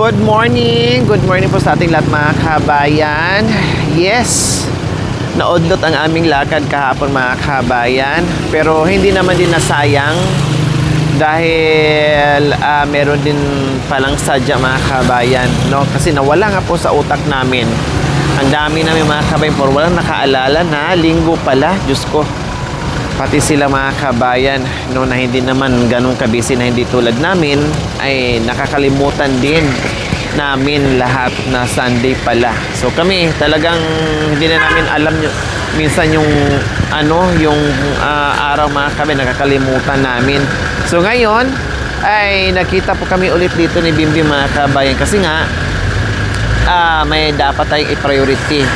Good morning! Good morning po sa ating lahat mga kabayan. Yes! Naudlot ang aming lakad kahapon mga kabayan. Pero hindi naman din nasayang dahil meron din palang sadya mga kabayan. No? Kasi nawala nga po sa utak namin. Ang dami namin mga kabayan pero walang nakaalala na linggo pala. Diyos ko. Pati sila mga kabayan no, na hindi naman ganun kabisi na hindi tulad namin ay nakakalimutan din namin lahat na Sunday pala. So kami talagang hindi na namin alam minsan yung araw mga kabayan, nakakalimutan namin. So ngayon ay nakita po kami ulit dito ni Bimbi mga kabayan kasi nga may dapat tayong i-priority,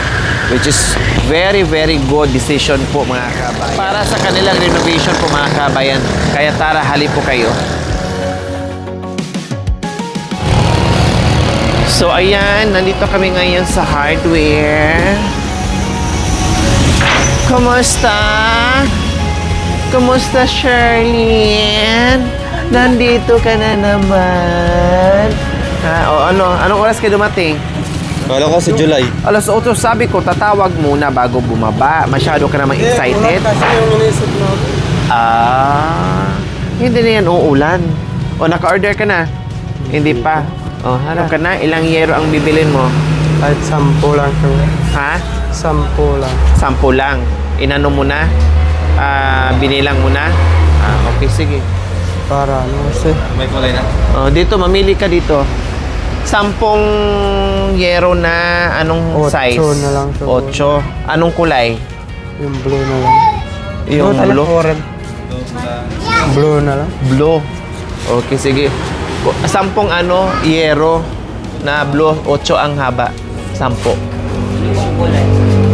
which is very good decision po mga kabayan. Para sa kanilang renovation po mga kabayan. Kaya tara, halip po kayo. So ayan, nandito kami ngayon sa hardware. Kumusta? Kumusta Sherlyn? Nandito ka na naman. Anong oras kayo dumating? Kala ko sa July. Alas 8, sabi ko, tatawag muna bago bumaba. Masyado ka naman excited. Hindi na yan uulan. O, naka-order ka na? Hindi pa. O, harap ka na. Ilang yero ang bibilin mo? Kahit 10 lang. Ha? 10 lang. 10 lang. Inano mo na? Binilang mo na? Okay, sige. Para ano kasi. May kulay na? Dito, mamili ka dito. 10 yero na anong 8 size? 8 na lang. 8. Anong kulay? Yung blue na lang. Yung blue? Blue na lang. Blue. Okay, sige. 10 yero na blue. 8 ang haba. 10.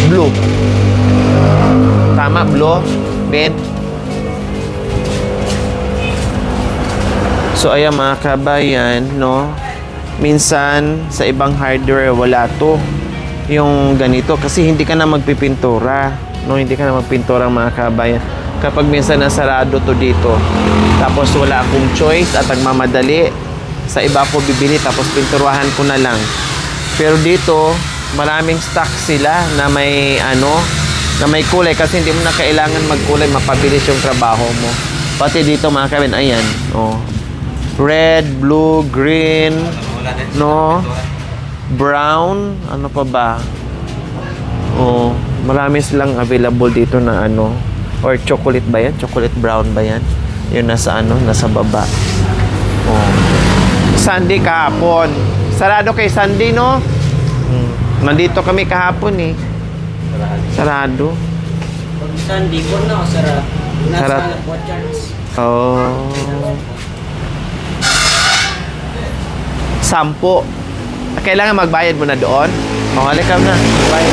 Blue. Tama, blue. Ben. So, ayan mga kabayan, no? Minsan, sa ibang hardware, wala to. Yung ganito. Kasi hindi ka na magpipintura. No? Hindi ka na magpintura mga kabayan. Kapag minsan nasarado to dito, tapos wala akong choice at nagmamadali, sa iba ko bibili, tapos pinturahan ko na lang. Pero dito, maraming stock sila na may na may kulay. Kasi hindi mo na kailangan magkulay, mapabilis yung trabaho mo. Pati dito mga kabayan, ayan. Oh. Red, blue, green, no, brown, ano pa ba? Oh, marami silang available dito na or chocolate ba yan? Chocolate brown ba yan? Yun nasa nasa baba. Oh. Sunday kahapon. Sarado kay Sunday, no? Nandito kami kahapon eh. Sarado. Pag Sunday po na, sarap. Nasa Watchers. Oh. 10. Kailangan magbayad mo na doon? O, halika na. Bayad.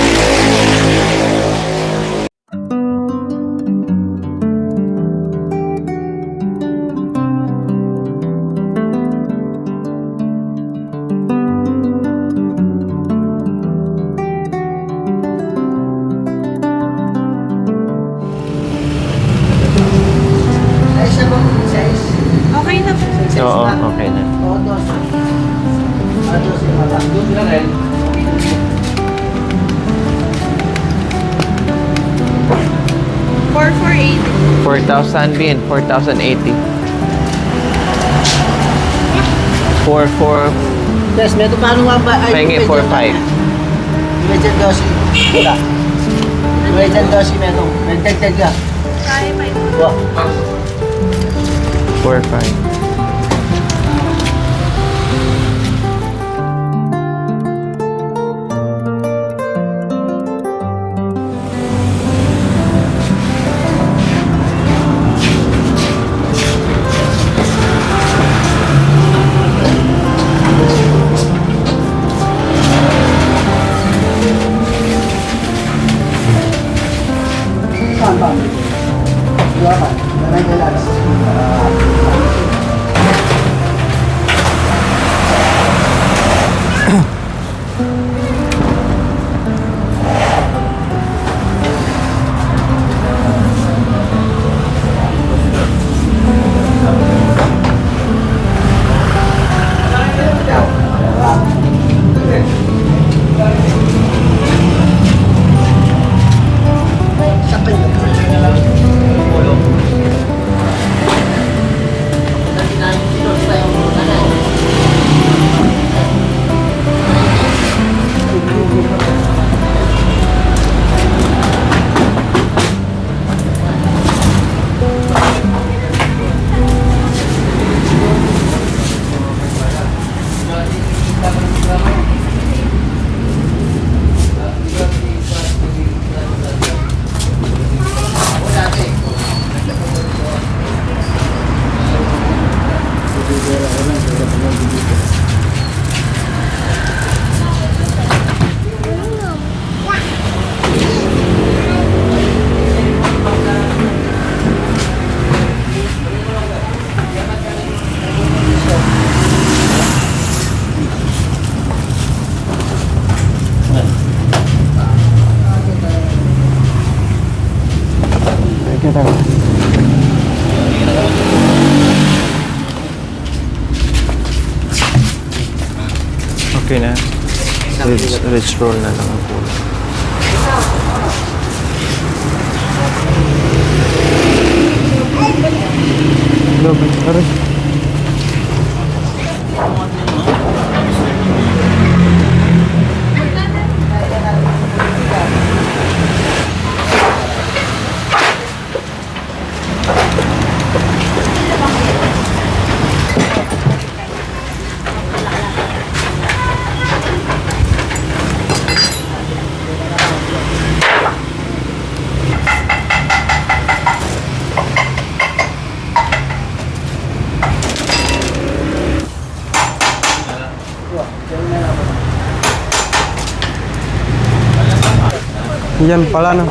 Okay na po. Oo, okay na. For 480. 4,000 bin, 4,080. 4,400. Yes, meron paano nga ba? Pahingi 4,500. Medyan dosi. Wala. Medyan dosi meron. Nagdagdag ka. Kaya pa ito. Wow. 4,500. Saan ba? Dua ka. Nanay relax. kita. Okay na. Rich roll na lang ang kulang. Lobe, aray. Yan pala no.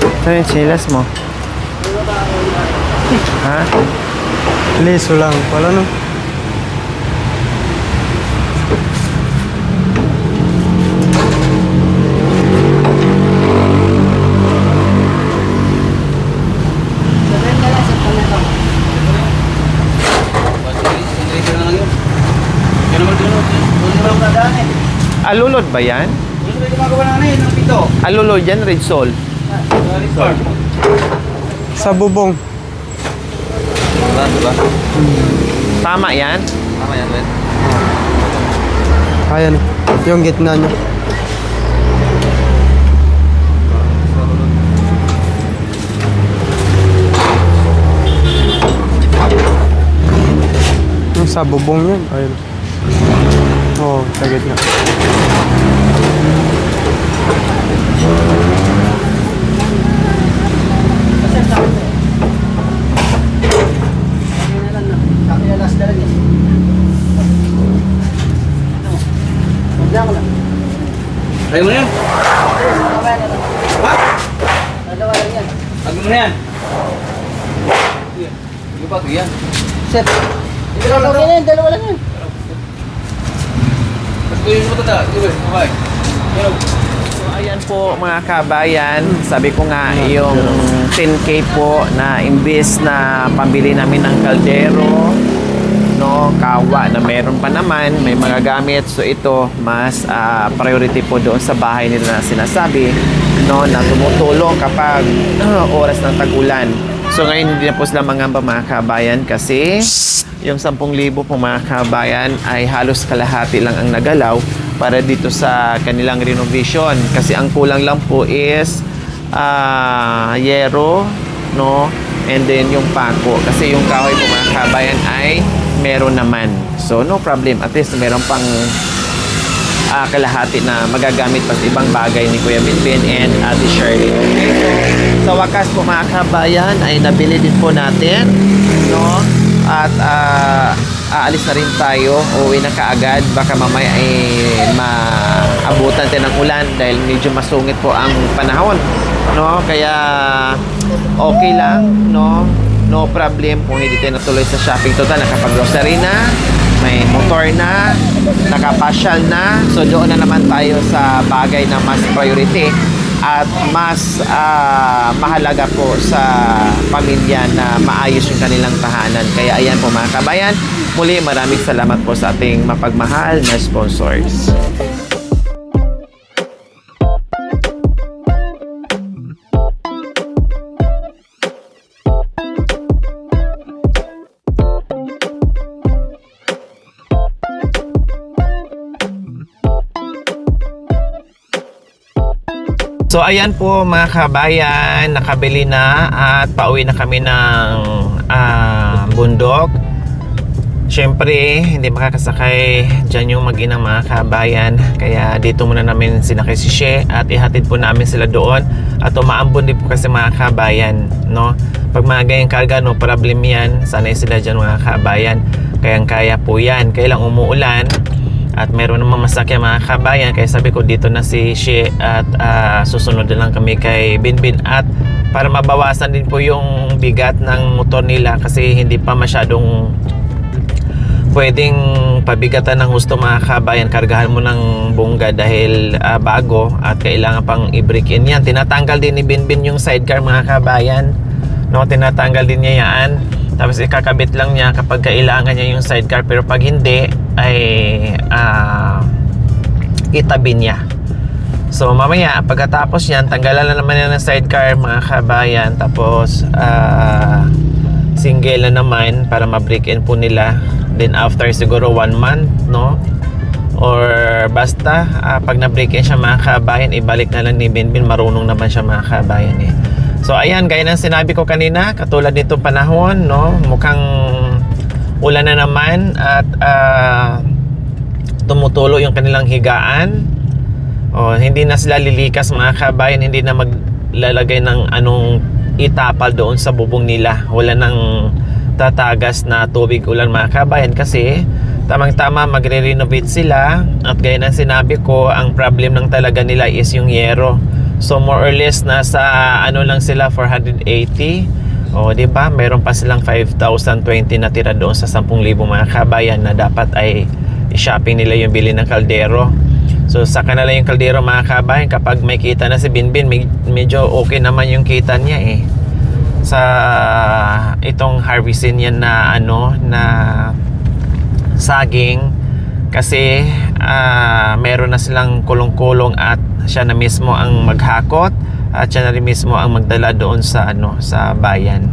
Ito yung chilas mo. Ha? Liso lang pala no. Alulod ba yan? Alulod yan, Red Soul. Sa bubong. Tama yan? Ayan, yung gitna nyo. Yung sa bubong yun. Ayun. Oo, sa gitna. Try mo na yan. Ha? Tag mo na yan. Hindi ba ito yan? Sir, dalawa lang yan. Mas kunin mo ito na. Sige, bye. So ayan po mga kabayan, sabi ko nga yung 10K po na imbis na pambili namin ng kaldero, no, kawa na meron pa naman, may mga gamit. So ito mas priority po doon sa bahay nila na sinasabi, no, na tumutulong kapag oras ng tag-ulan. So ngayon hindi na po sila mangamba mga kabayan kasi yung 10,000 po mga kabayan ay halos kalahati lang ang nagalaw para dito sa kanilang renovation. Kasi ang kulang lang po is yero, no, and then yung pako. Kasi yung kahoy po mga kabayan ay meron naman. So no problem, at least meron pang kalahati na magagamit pa sa ibang bagay ni Kuya Binbin and Ate Shirley. Okay, so sa wakas po mga kabayan ay nabili din po natin, no, at aalis na rin tayo, uwi na kaagad, baka mamaya ay maabutan tayo ng ulan dahil medyo masungit po ang panahon, no, kaya okay lang, no, no problem kung hindi tayo natuloy sa shopping. Total, nakapag-grocery na, may motor na, nakapasyal na, so doon na naman tayo sa bagay na mas priority at mas mahalaga po sa pamilya na maayos yung kanilang tahanan. Kaya ayan po mga kabayan, muli maraming salamat po sa ating mapagmahal na sponsors. So ayan po mga kabayan, nakabili na at pauwi na kami ng bundok. Siyempre, hindi makakasakay dyan yung mag-inang mga kabayan. Kaya dito muna namin sinakay si She at ihatid po namin sila doon. At umaambon din po kasi mga kabayan, no? Pag mga ganyang karga, no problem yan. Sanay sila dyan mga kabayan. Kayang-kaya po yan. Kaya lang umuulan. At meron naman masakyan mga kabayan. Kaya sabi ko dito na si She at susunod na lang kami kay Binbin. At para mabawasan din po yung bigat ng motor nila kasi hindi pa masyadong pwedeng pabigatan ng husto mga kabayan, kargahan mo ng bongga dahil bago at kailangan pang i-break in yan. Tinatanggal din ni Binbin yung sidecar mga kabayan, no? Tinatanggal din niya yan, tapos ikakabit lang niya kapag kailangan niya yung sidecar, pero pag hindi ay itabi niya. So mamaya pagkatapos yan, tanggalan na naman yan ng sidecar mga kabayan, tapos single na naman para ma-break in po nila. Then after siguro 1 month, no? Or basta pag na-break in siya mga kabayan, ibalik na lang ni Binbin, marunong naman siya mga kabayan eh. So ayan, gaya ng sinabi ko kanina, katulad nito panahon, no? Mukhang ulan na naman at tumutulo yung kanilang higaan. Hindi na sila lilikas mga kabayan, hindi na maglalagay ng anong itapal doon sa bubong nila. Wala nang tatagas na tubig ulan mga kabayan kasi tamang-tama magre-renovate sila, at gaya ng sinabi ko, ang problem lang talaga nila is yung yero. So more or less nasa ano lang sila, 480. Di ba? Meron pa silang 5,020 na tira doon sa 10,000 mga kabayan na dapat ay i-shopping nila yung bili ng kaldero. So sa kanila yung kaldero mga kabayan, kapag may kita na si Binbin, medyo okay naman yung kita niya eh. Sa itong harvestin yan na na saging, kasi meron na silang kulong-kulong at siya na mismo ang maghakot at siya na rin mismo ang magdala doon sa sa bayan.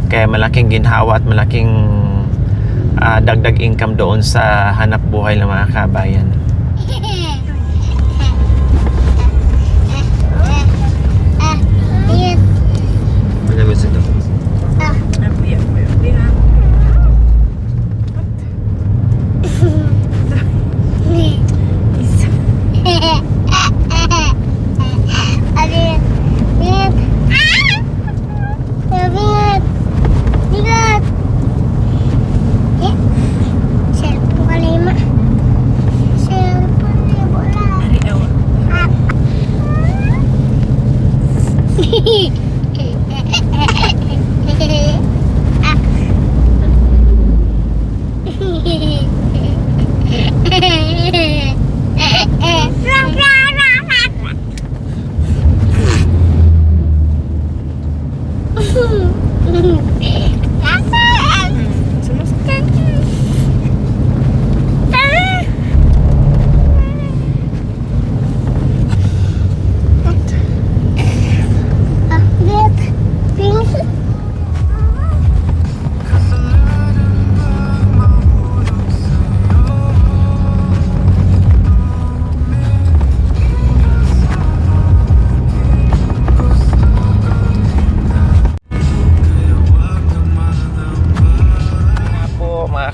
Kaya malaking ginhawa at malaking dagdag income doon sa hanap buhay ng mga kabayan.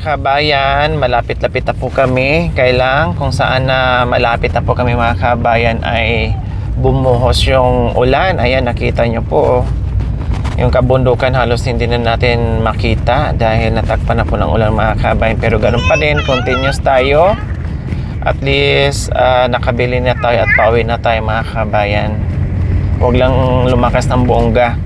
Kabayan, malapit-lapit na po kami. Kailang kung saan na malapit na po kami mga kabayan ay bumuhos yung ulan. Ayan, nakita nyo po yung kabundukan, halos hindi na natin makita dahil natakpan na po ng ulan mga kabayan. Pero ganun pa din, continuous tayo. At least nakabili na tayo at pauwi na tayo mga kabayan. Huwag lang lumakas ng bongga.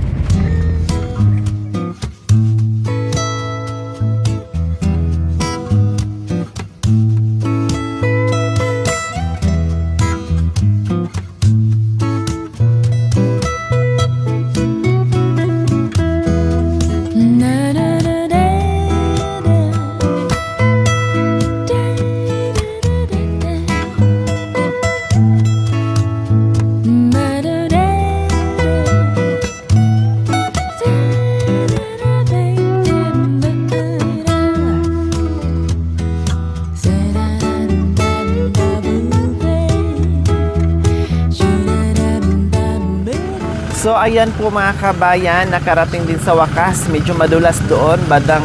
So ayan po mga kabayan, nakarating din sa wakas. Medyo madulas doon, badang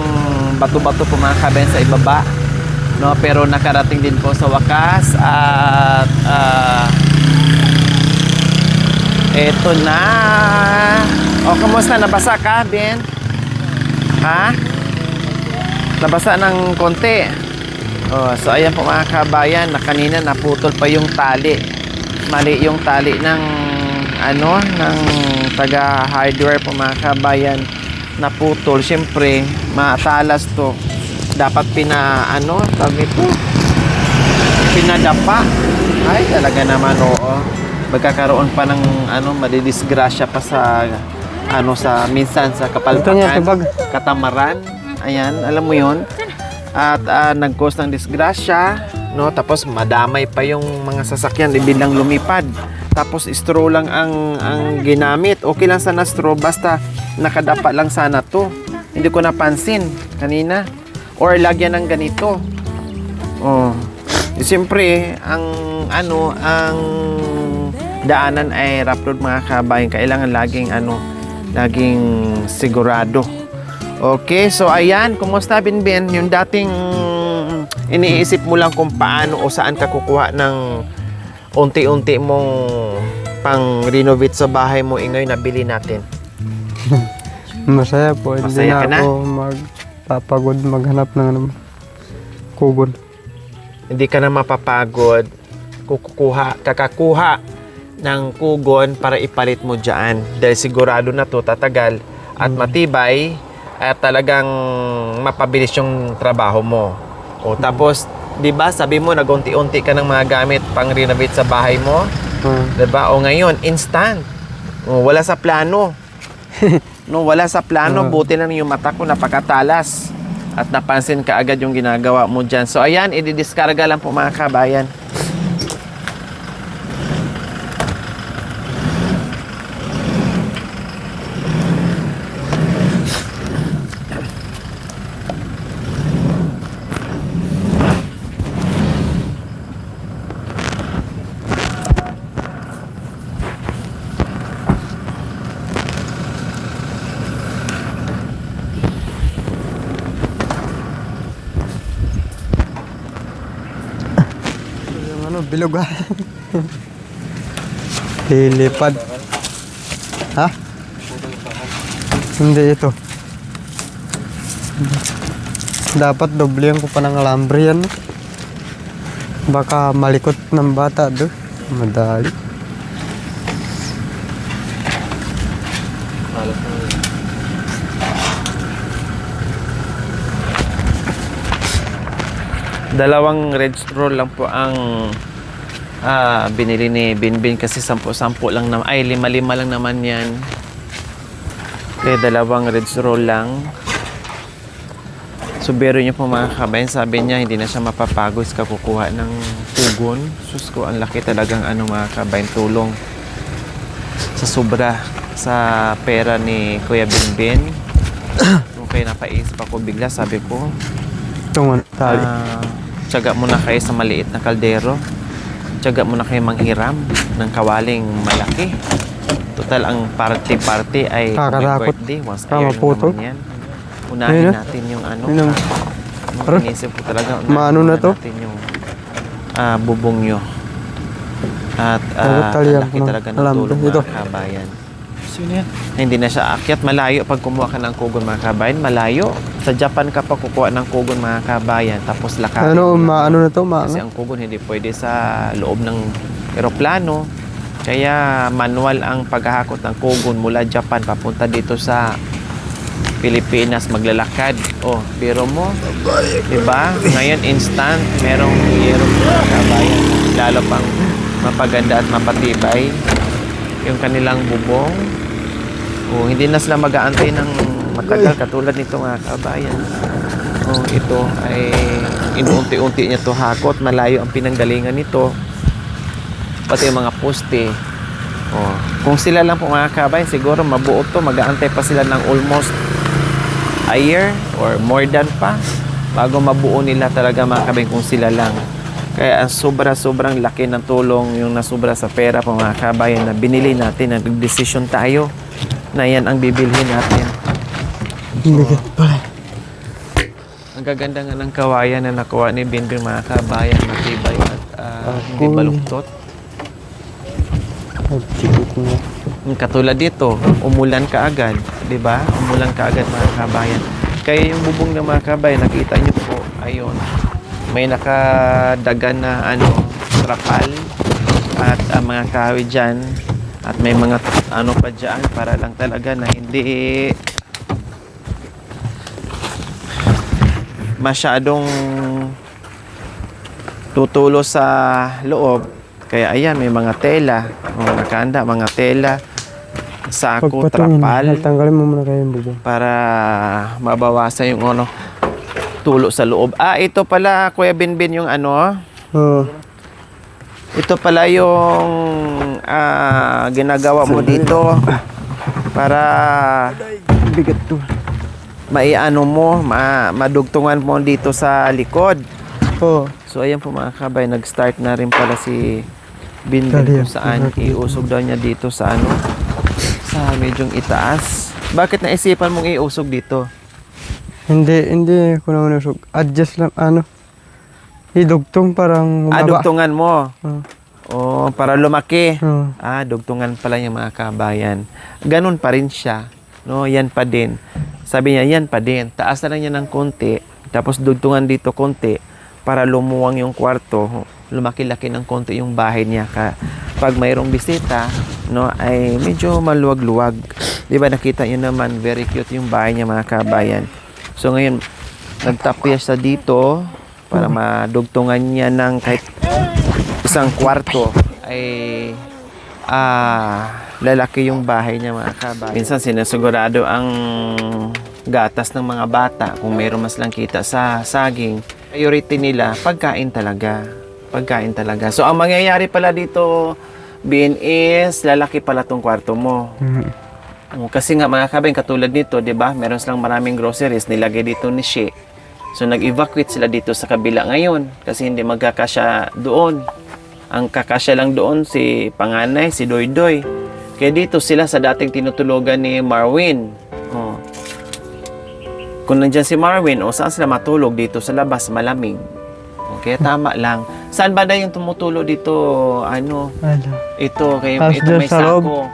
bato-bato po mga kabayan sa ibaba, no? Pero nakarating din po sa wakas. At eto na. Kamusta? Nabasa ka, Ben? Ha? Nabasa ng konti. So ayan po mga kabayan, na kanina naputol pa yung tali. Mali yung tali ng ng taga hardware po mga kabayan, naputol. Siyempre matalas to, dapat tawag nito, pinadapa. Ay, talaga naman, oo. Magkakaroon pa ng madidisgrasya pa sa sa minsan sa Ito niya, kapalpakan, tibag. katamaran. Ayan, alam mo 'yon. At nag-cause ng disgrasya, no? Tapos madamay pa yung mga sasakyan, biglang lumipad. Tapos straw lang ang ginamit. Okay lang sana straw, basta nakadapa lang sana to. Hindi ko napansin kanina. Or lagyan ng ganito. Oh. Siyempre, ang daanan ay rough road mga kabayan. Kailangan laging sigurado. Okay, so ayan, kumusta Binbin? Yung dating iniisip mo lang kung paano o saan ka kukuha ng unti-unti mong pang-renovate sa bahay mo, ngayon nabili natin. Masaya po. Hindi Masaya ka na na? ako magpapagod maghanap ng kugon. Hindi ka na mapapagod, kakakuha ng kugon para ipalit mo dyan. Dahil sigurado na to tatagal at matibay at talagang mapabilis yung trabaho mo. O tapos, di ba sabi mo nagunti-unti ka ng mga gamit pang renovate sa bahay mo? Di ba? O ngayon, instant. O, wala sa plano. No, wala sa plano. Buti na yung mata ko napakatalas. At napansin ka agad yung ginagawa mo dyan. So ayan, i-discarga lang po mga kabayan. Bilog ha. Lilipad. Ha? Hindi ito. Dapat doblehan ko pa ng alambre yan. Baka malikot ng bata doon. Madali. Dalawang red roll lang po ang binili ni Binbin kasi 10 lang naman. Ay, 5 lang naman yan. Kaya dalawang red roll lang. So, biro niyo po mga kabayan, sabi niya hindi na siya mapapagod sa kukuha ng tugon. Sus ko, ang laki talagang mga kabayan tulong sa sobra sa pera ni Kuya Binbin. Okay, napaisip ako bigla, sabi ko, Tungon, tali. tiyaga muna kayo sa maliit na kaldero. Tiyaga muna kayo manghiram ng kawaling malaki. Total, ang party ay Kakatakot. birthday. Once a year lang Maputo. naman yan. Unahin Ayun, natin yung inisip ko talaga. Maano na to? Natin yung bubong nyo. At Talyan laki ko na. talaga ng Alam, tulong ito. mga kabayan. Sino yan? Hindi na siya akyat. Malayo pag kumuha ka ng kugon mga kabayan. Malayo. Sa Japan ka pa kukuha ng kugon mga kabayan. Tapos lakarin mo lang. Maano na to? Kasi ang kugon hindi pwede sa loob ng eroplano. Kaya manual ang paghahakot ng kugon mula Japan papunta dito sa Pilipinas, maglalakad. Oh, biro mo. Diba? Ngayon, instant. Merong hero mga kabayan. Lalo pang mapaganda at mapatibay yung kanilang bubong. Oh, hindi na sila mag-aantay ng matagal katulad nito mga kabayan. Oh, ito ay inuunti-unti niya to hakot. Malayo ang pinanggalingan nito. Pati yung mga poste. Oh, kung sila lang po mga kabayan, siguro mabuo to. Mag-aantay pa sila ng almost a year or more than pa bago mabuo nila talaga mga kabayan kung sila lang. Kaya sobrang laki ng tulong yung nasobra sa pera po mga kabayan na binili natin. Nag-decision tayo na yan ang bibilhin natin. Ang gaganda nga ng kawayan na nakuha ni Binbin mga kabayan, matibay at hindi baluktot. Yung katulad dito, umulan ka agad, di ba? Umulan ka agad mga kabayan. Kaya yung bubong ng mga kabayan, nakita nyo po, ayun, may nakadagan na trapal at mga kahoy dyan at may mga pa dyan para lang talaga na hindi masyadong tutulo sa loob. Kaya ayan, may mga tela. Nakahanda, mga tela, sako, trapal, tanggalin mo muna kayo yung bubong. para mabawasan yung tulo sa loob. Ito pala, Kuya Binbin, yung Oo. ito pala yung ginagawa mo dito para Bigat to. madugtungan mo dito sa likod. Oo. So ayan po mga kabay, nag-start na rin pala si Binbin kung saan iusog daw niya dito sa sa medyong itaas. Bakit naisipan mong iusog dito? Hindi ko naman usog. Adjust lang, idugtong parang umaba. Dugtungan mo. Para lumaki. Oo. Dugtungan pala yung mga kabayan. Ganun pa rin siya. No, yan pa din. Sabi niya, yan pa din. Taas na lang niya ng konti. Tapos dugtungan dito konti para lumuwang yung kwarto. Lumaki-laki ng konti yung bahay niya. Pag mayroong bisita, no, ay medyo maluwag-luwag. Di ba, nakita niyo naman, very cute yung bahay niya, mga kabayan. So ngayon, nagtapya siya dito para madugtungan niya ng kahit isang kwarto ay lalaki yung bahay niya, mga kabayan. Minsan sinasigurado ang gatas ng mga bata kung mayroon mas lang kita sa saging. Priority nila, pagkain talaga. Pagkain talaga. So ang mangyayari pala dito, Bin, is lalaki pala tong kwarto mo. Kasi nga mga kabayan, katulad nito, di ba? Meron silang maraming groceries, nilagay dito ni She. So nag-evacuate sila dito sa kabila ngayon kasi hindi magkakasya doon. Ang kakasya lang doon si panganay, si Doydoy. Kaya dito sila sa dating tinutulugan ni Marwin. Kung nandyan si Marwin, saan sila matulog? Dito sa labas, malamig. Okay, tama lang. Saan ba na yung tumutulo dito? Ito, ito may sako.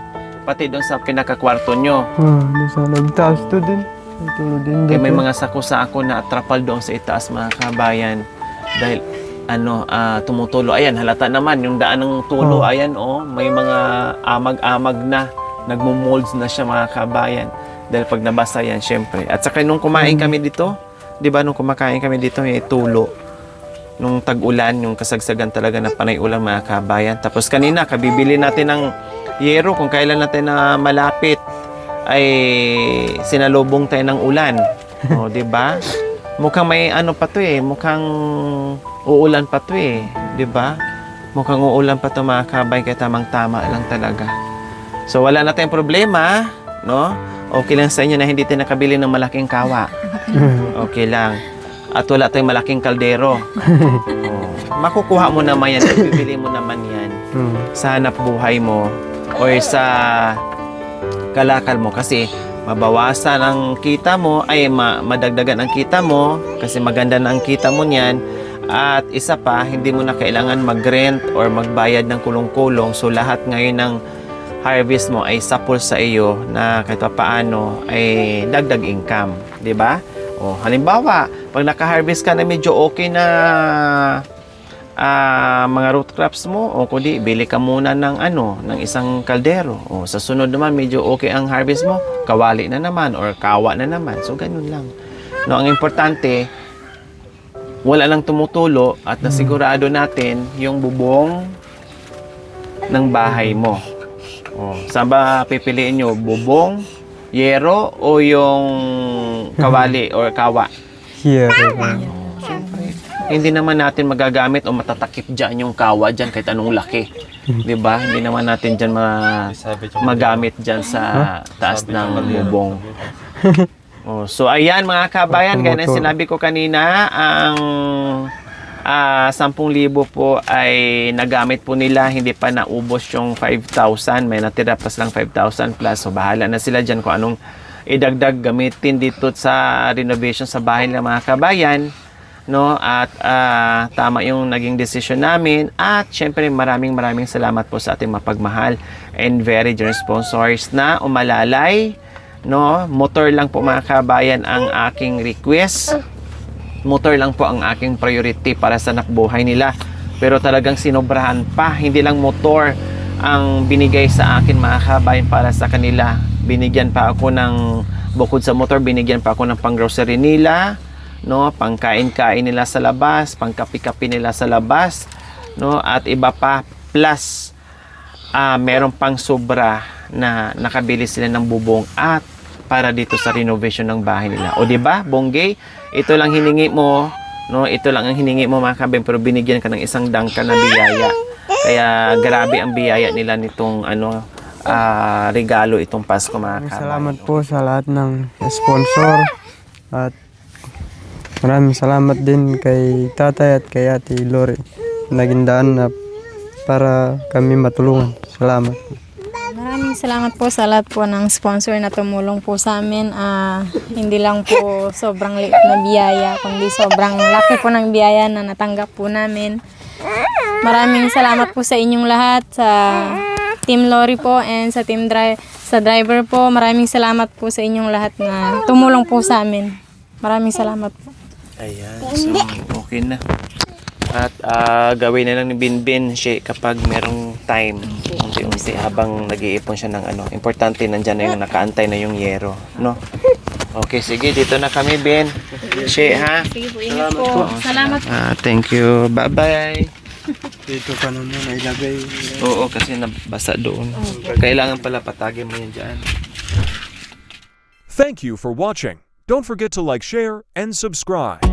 Pati doon sa pinakakwarto nyo. Doon sa loob. Taas to din. Tulog din. Kaya may mga sako-sako na trapal doon sa itaas, mga kabayan. Dahil tumutulo. Ayan, halata naman yung daan ng tulo. Ayan, may mga amag-amag na. Nagmumolds na siya, mga kabayan. Dahil pag nabasa yan, syempre. At saka nung kumain kami dito, di ba, nung kumakain kami dito, may tulo. Nung tag-ulan, yung kasagsagan talaga na panay ulan, mga kabayan. Tapos kanina, kabibili natin ng yero kung kailan natin na malapit ay sinalubong tayo ng ulan. Di ba? Mukhang may pa to mukhang uulan pa to di ba? Mukhang uulan pa to, mga kabayan, kaya tamang-tama lang talaga. So wala na tayong problema, no? Okay lang sa inyo na hindi tayo nakabili ng malaking kawa. Okay lang. At wala tayong malaking kaldero. Makukuha mo naman yan, bibili mo naman yan sa hanap buhay mo or sa kalakal mo kasi mabawasan ang kita mo, ay madagdagan ang kita mo kasi maganda na ang kita mo niyan. At isa pa, hindi mo na kailangan mag-rent or magbayad ng kulong-kulong. So lahat ngayon ng harvest mo ay sapol sa iyo na kahit paano ay dagdag income, di ba? Halimbawa, pag naka-harvest ka na medyo okay na mga root crops mo, kundi bili ka muna ng ng isang kaldero. Sa sunod naman medyo okay ang harvest mo, kawali na naman or kawa na naman. So ganun lang. No, ang importante, wala lang tumutulo at nasigurado natin yung bubong ng bahay mo. Saan ba pipiliin nyo? Bubong, yero, o yung kawali or kawa? Yero. Siyempre, hindi naman natin magagamit o matatakip dyan yung kawa dyan kahit anong laki. Diba? Hindi naman natin dyan magamit dyan sa taas ng bubong. So ayan mga kabayan, gaya ng sinabi ko kanina, ang 10,000 po ay nagamit po nila, hindi pa naubos yung 5,000, may natira pa silang 5,000 plus. So bahala na sila dyan kung anong idagdag gamitin dito sa renovation sa bahay ng mga kabayan, no? At tama yung naging decision namin. At syempre maraming salamat po sa ating mapagmahal and very generous sponsors na umalalay, no? Motor lang po mga kabayan ang aking request. Motor lang po ang aking priority para sa nakbuhay nila. Pero talagang sinobrahan pa. Hindi lang motor ang binigay sa akin, mga kabayan, para sa kanila. Binigyan pa ako ng, bukod sa motor, binigyan pa ako ng pang-grocery nila, no, pangkain-kain nila sa labas, pangkapi-kapi nila sa labas, no, at iba pa, plus meron pang sobra na nakabili sila ng bubong at para dito sa renovation ng bahay nila. O di ba, Bonggay, ito lang hiningi mo, no, ito lang ang hiningi mo mga kabeng, pero binigyan ka ng isang dangkal na biyaya. Kaya grabe ang biyaya nila nitong regalo itong Pasko mga kabeng. Salamat po sa lahat ng sponsor at maraming salamat din kay tatay at kay ate Lori. Naging daan na para kami matulungan. Salamat. Maraming salamat po sa lahat po ng sponsor na tumulong po sa amin. Hindi lang po sobrang liit na biyaya, kundi sobrang laki po ng biyaya na natanggap po namin. Maraming salamat po sa inyong lahat, sa Team Lori po and sa sa driver po. Maraming salamat po sa inyong lahat na tumulong po sa amin. Maraming salamat po. Ayan, so okay na. At gawin na lang ni Binbin siya kapag merong time. Unti-unti habang nag-iipon siya ng Importante nandyan na yung nakaantay na yung yero. No? Okay, sige. Dito na kami, Ben. Siya, ha? Sige po, ingat po. Salamat po. Thank you. Bye-bye. Dito ka na muna ilagay. Oo, kasi nabasa doon. Kailangan pala patagin mo yan dyan. Thank you for watching. Don't forget to like, share, and subscribe.